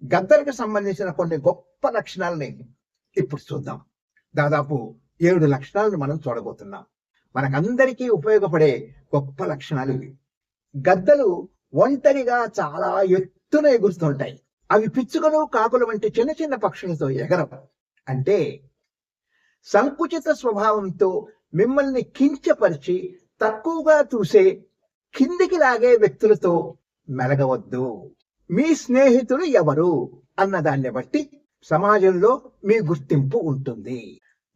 గద్దలకు సంబంధించిన కొన్ని గొప్ప లక్షణాలని ఇప్పుడు చూద్దాం. దాదాపు 7 లక్షణాలను మనం చూడబోతున్నాం. మనకందరికీ ఉపయోగపడే గొప్ప లక్షణాలు ఇవి. గద్దలు ఒంటరిగా చాలా ఎత్తున ఎగురుతుంటాయి. అవి పిచ్చుకలు, కాకులు వంటి చిన్న చిన్న పక్షులతో ఎగరవు. అంటే సంకుచిత స్వభావంతో మిమ్మల్ని కించపరిచి తక్కువగా చూసే, కిందికి లాగే వ్యక్తులతో మెలగవద్దు. మీ స్నేహితులు ఎవరు అన్నదాన్ని బట్టి సమాజంలో మీ గుర్తింపు ఉంటుంది.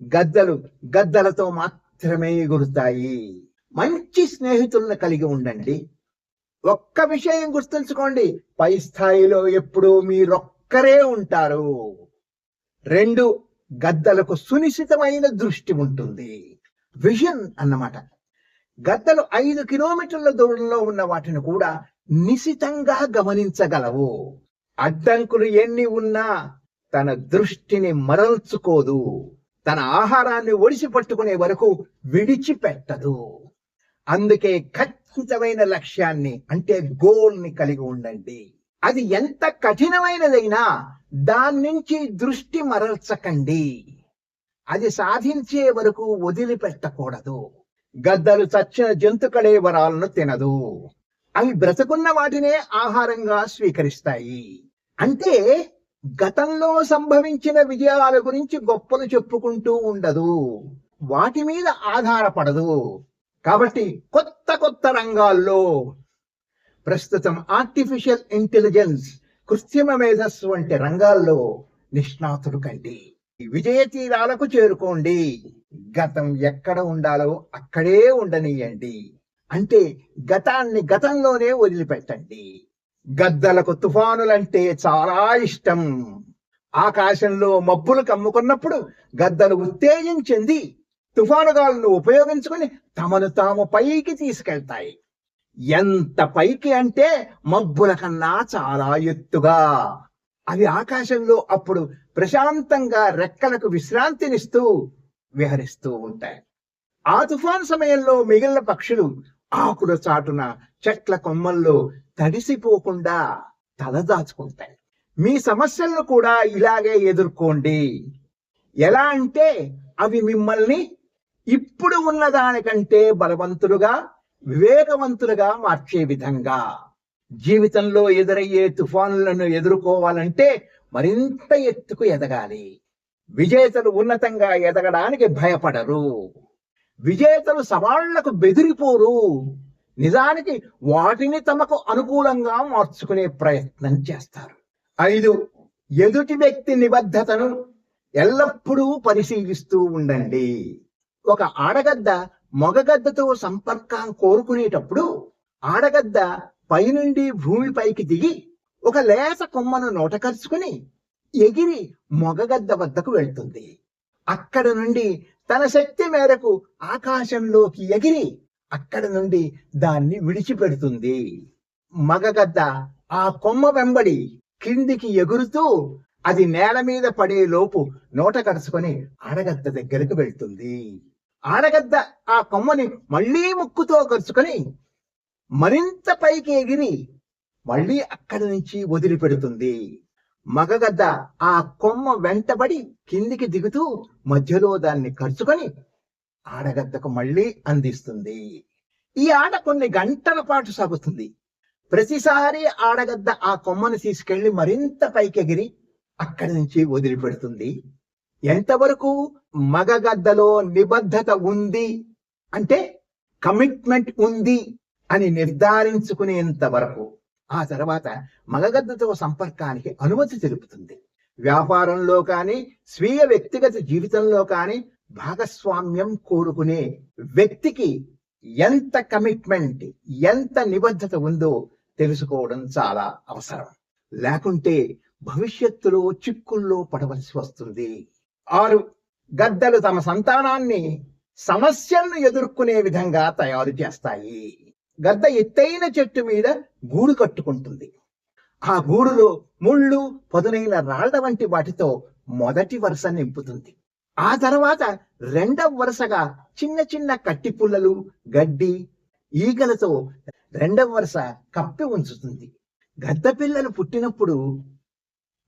గద్దలు గద్దలతో మాత్రమే ఎగురుతాయి. మంచి స్నేహితులను కలిగి ఉండండి. ఒక్క విషయం గుర్తుంచుకోండి, పై స్థాయిలో ఎప్పుడూ మీరొక్కరే ఉంటారు. 2, గద్దలకు సునిశితమైన దృష్టి ఉంటుంది. విజన్ అన్నమాట. గద్దలు 5 కిలోమీటర్ల దూరంలో ఉన్న వాటిని కూడా నిశితంగా గమనించగలవు. అడ్డంకులు ఎన్ని ఉన్నా తన దృష్టిని మరల్చుకోదు. తన ఆహారాన్ని ఒడిసి పట్టుకునే వరకు విడిచిపెట్టదు. అందుకే ఖచ్చితమైన లక్ష్యాన్ని, అంటే గోల్ ని కలిగి ఉండండి. అది ఎంత కఠినమైనదైనా దాని నుంచి దృష్టి మరల్చకండి. అది సాధించే వరకు వదిలిపెట్టకూడదు. గద్దలు చచ్చిన జంతుకళే వరాలను తినదు. అవి బ్రతుకున్న వాటినే ఆహారంగా స్వీకరిస్తాయి. అంటే గతంలో సంభవించిన విజయాల గురించి గొప్పలు చెప్పుకుంటూ ఉండదు. వాటి మీద ఆధారపడదు. కాబట్టి కొత్త కొత్త రంగాల్లో, ప్రస్తుతం ఆర్టిఫిషియల్ ఇంటెలిజెన్స్, కృత్రిమ మేధస్సు వంటి రంగాల్లో నిష్ణాతులు కండి. విజయ తీరాలకు చేరుకోండి. గతం ఎక్కడ ఉండాలో అక్కడే ఉండనీయండి. అంటే గతాన్ని గతంలోనే వదిలిపెట్టండి. గద్దలకు తుఫానులంటే చాలా ఇష్టం. ఆకాశంలో మబ్బులు కమ్ముకున్నప్పుడు గద్దలు ఉత్తేజం చెంది తుఫానుగాలను ఉపయోగించుకుని తమను తాము పైకి తీసుకెళ్తాయి. ఎంత పైకి అంటే మబ్బుల కన్నా చాలా ఎత్తుగా. అవి ఆకాశంలో అప్పుడు ప్రశాంతంగా రెక్కలకు విశ్రాంతినిస్తూ విహరిస్తూ ఉంటాయి. ఆ తుఫాను సమయంలో మిగిలిన పక్షులు ఆకుల చాటున, చెట్ల కొమ్మల్లో తడిసిపోకుండా తలదాచుకుంటాయి. మీ సమస్యలను కూడా ఇలాగే ఎదుర్కోండి. ఎలా అంటే అవి మిమ్మల్ని ఇప్పుడు ఉన్నదానికంటే బలవంతులుగా, వివేకవంతులుగా మార్చే విధంగా. జీవితంలో ఎదురయ్యే తుఫానులను ఎదుర్కోవాలంటే మరింత ఎత్తుకు ఎదగాలి. విజేతలు ఉన్నతంగా ఎదగడానికి భయపడరు. విజేతలు సవాళ్లకు బెదిరిపోరు. నిజానికి వాటిని తమకు అనుకూలంగా మార్చుకునే ప్రయత్నం చేస్తారు. 5, ఎదుటి వ్యక్తి నిబద్ధతను ఎల్లప్పుడూ పరిశీలిస్తూ ఉండండి. ఒక ఆడగద్ద మగగద్దతో సంపర్కం కోరుకునేటప్పుడు ఆడగద్ద పైనుండి భూమిపైకి దిగి ఒక లేత కొమ్మను నోటకరుచుకుని ఎగిరి మగగద్ద వద్దకు వెళ్తుంది. అక్కడ నుండి తన శక్తి మేరకు ఆకాశంలోకి ఎగిరి అక్కడ నుండి దాన్ని విడిచిపెడుతుంది. మగగద్ద ఆ కొమ్మ వెంబడి కిందికి ఎగురుతూ అది నేల మీద పడే లోపు నోట కరుచుకొని ఆడగద్ద దగ్గరకు వెళ్తుంది. ఆడగద్ద ఆ కొమ్మని మళ్లీ ముక్కుతో కరుచుకొని మరింత పైకి ఎగిరి మళ్లీ అక్కడి నుంచి వదిలిపెడుతుంది. మగగద్ద ఆ కొమ్మ వెంటబడి కిందికి దిగుతూ మధ్యలో దాన్ని కరుచుకొని ఆడగద్దకు మళ్లీ అందిస్తుంది. ఈ ఆట కొన్ని గంటల పాటు సాగుతుంది. ప్రతిసారి ఆడగద్ద ఆ కొమ్మను తీసుకెళ్లి మరింత పైకెగిరి అక్కడి నుంచి వదిలిపెడుతుంది. ఎంతవరకు మగగద్దలో నిబద్ధత ఉంది, అంటే కమిట్మెంట్ ఉంది అని నిర్ధారించుకునేంత వరకు. ఆ తర్వాత మగగద్దతో సంపర్కానికి అనుమతి తెలుపుతుంది. వ్యాపారంలో కానీ, స్వీయ వ్యక్తిగత జీవితంలో కానీ భాగస్వామ్యం కోరుకునే వ్యక్తికి ఎంత కమిట్మెంట్, ఎంత నిబద్ధత ఉందో తెలుసుకోవడం చాలా అవసరం. లేకుంటే భవిష్యత్తులో చిక్కుల్లో పడవలసి వస్తుంది. 6, గద్దలు తమ సంతానాన్ని సమస్యలను ఎదుర్కొనే విధంగా తయారు చేస్తాయి. గద్ద ఎత్తైన చెట్టు మీద గూడు కట్టుకుంటుంది. ఆ గూడులో ముళ్ళు, పదునైన రాళ్ల వంటి వాటితో మొదటి వరుస నింపుతుంది. ఆ తర్వాత రెండవ వరుసగా చిన్న చిన్న కట్టి పుల్లలు, గడ్డి, ఈగలతో రెండవ వరుస కప్పి ఉంచుతుంది. గద్ద పిల్లలు పుట్టినప్పుడు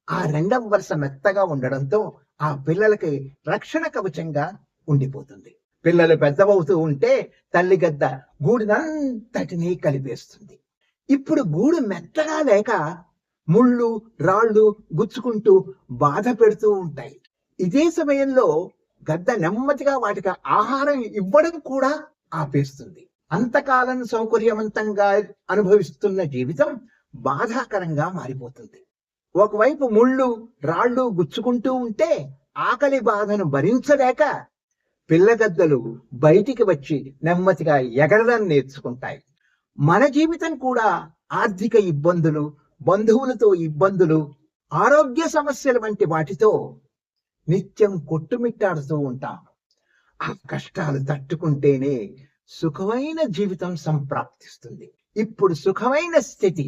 ఆ రెండవ వరుస మెత్తగా ఉండడంతో ఆ పిల్లలకి రక్షణ కవచంగా ఉండిపోతుంది. పిల్లలు పెద్దవవుతూ ఉంటే తల్లి గద్ద గూడునంతటినీ కలిపేస్తుంది. ఇప్పుడు గూడు మెత్తగా లేక ముళ్ళు రాళ్ళు గుచ్చుకుంటూ బాధ పెడుతూ ఉంటాయి. ఇదే సమయంలో గద్ద నెమ్మదిగా వాటికి ఆహారం ఇవ్వడం కూడా ఆపేస్తుంది. అంతకాలం సౌకర్యవంతంగా అనుభవిస్తున్న జీవితం బాధాకరంగా మారిపోతుంది. ఒకవైపు ముళ్ళు రాళ్ళు గుచ్చుకుంటూ ఉంటే ఆకలి బాధను భరించలేక పిల్లగద్దలు బయటికి వచ్చి నెమ్మదిగా ఎగరడం నేర్చుకుంటాయి. మన జీవితం కూడా ఆర్థిక ఇబ్బందులు, బంధువులతో ఇబ్బందులు, ఆరోగ్య సమస్యల వంటి వాటితో నిత్యం కొట్టుమిట్టాడుతూ ఉంటాం. ఆ కష్టాలు తట్టుకుంటేనే సుఖమైన జీవితం సంప్రాప్తిస్తుంది. ఇప్పుడు సుఖమైన స్థితి,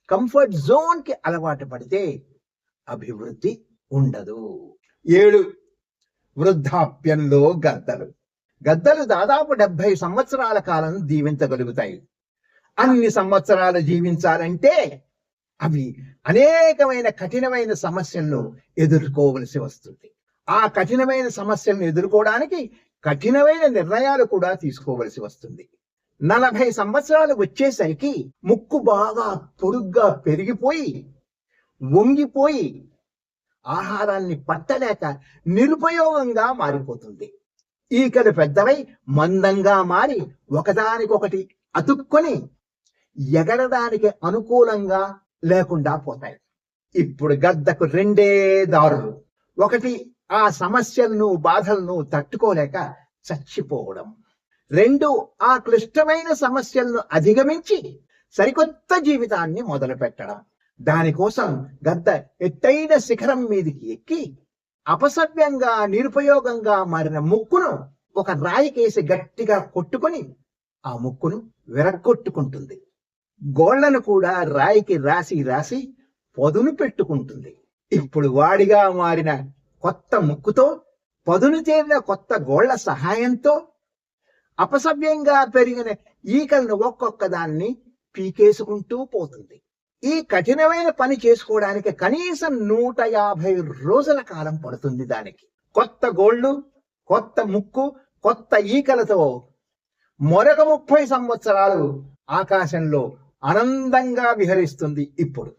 కంఫర్ట్ జోన్ కి అలవాటు పడితే అభివృద్ధి ఉండదు. 7 వృద్ధాప్యంలో గద్దలు. గద్దలు దాదాపు 70 సంవత్సరాల కాలం జీవించగలుగుతాయి. అన్ని సంవత్సరాలు జీవించాలంటే అవి అనేకమైన కఠినమైన సమస్యలను ఎదుర్కోవలసి వస్తుంది. ఆ కఠినమైన సమస్యలను ఎదుర్కోవడానికి కఠినమైన నిర్ణయాలు కూడా తీసుకోవలసి వస్తుంది. 40 సంవత్సరాలు వచ్చేసరికి ముక్కు బాగా పొడుగ్గా పెరిగిపోయి వంగిపోయి ఆహారాన్ని పట్టలేక నిరుపయోగంగా మారిపోతుంది. ఈకలు పెద్దవై మందంగా మారి ఒకదానికొకటి అతుక్కొని ఎగరడానికి అనుకూలంగా లేకుండా పోతాయి. ఇప్పుడు గద్దకు 2 దారులు. ఒకటి ఆ సమస్యలను బాధలను తట్టుకోలేక చచ్చిపోవడం. 2 ఆ క్లిష్టమైన సమస్యలను అధిగమించి సరికొత్త జీవితాన్ని మొదలు పెట్టడం. దానికోసం గద్ద ఎత్తైన శిఖరం మీదికి ఎక్కి అపసవ్యంగా నిరుపయోగంగా మారిన ముక్కును ఒక రాయికేసి గట్టిగా కొట్టుకొని ఆ ముక్కును విరగ్గొట్టుకుంటుంది. గోళ్లను కూడా రాయికి రాసి రాసి పదును పెట్టుకుంటుంది. ఇప్పుడు వాడిగా మారిన కొత్త ముక్కుతో పదును చేరిన కొత్త గోళ్ల సహాయంతో అపసవ్యంగా పెరిగిన ఈకలను ఒక్కొక్క దాన్ని పీకేసుకుంటూ పోతుంది. ఈ కఠినమైన పని చేసుకోవడానికి కనీసం 150 రోజుల కాలం పడుతుంది. దానికి కొత్త గోళ్ళు, కొత్త ముక్కు, కొత్త ఈకలతో మరొక 30 సంవత్సరాలు ఆకాశంలో ఆనందంగా విహరిస్తుంది. ఇప్పుడు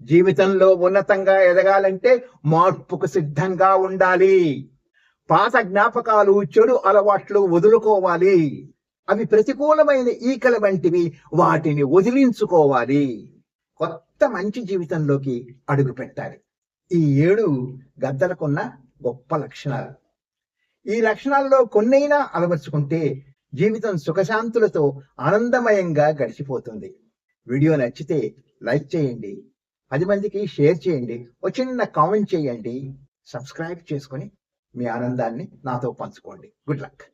జీవితంలో ఉన్నతంగా ఎదగాలంటే మార్పుకు సిద్ధంగా ఉండాలి. పాత జ్ఞాపకాలు, చెడు అలవాట్లు వదులుకోవాలి. అవి ప్రతికూలమైన ఈకల వంటివి, వాటిని వదిలించుకోవాలి. కొత్త మంచి జీవితంలోకి అడుగు పెట్టాలి. ఈ 7 గద్దలకున్న గొప్ప లక్షణాలు. ఈ లక్షణాల్లో కొన్నైనా అలవర్చుకుంటే జీవితం సుఖశాంతులతో ఆనందమయంగా గడిచిపోతుంది. వీడియో నచ్చితే లైక్ చేయండి, 10 మందికి షేర్ చేయండి, ఒక చిన్న కామెంట్ చేయండి, సబ్స్క్రైబ్ చేసుకొని మీ ఆనందాన్ని నాతో పంచుకోండి. Good luck.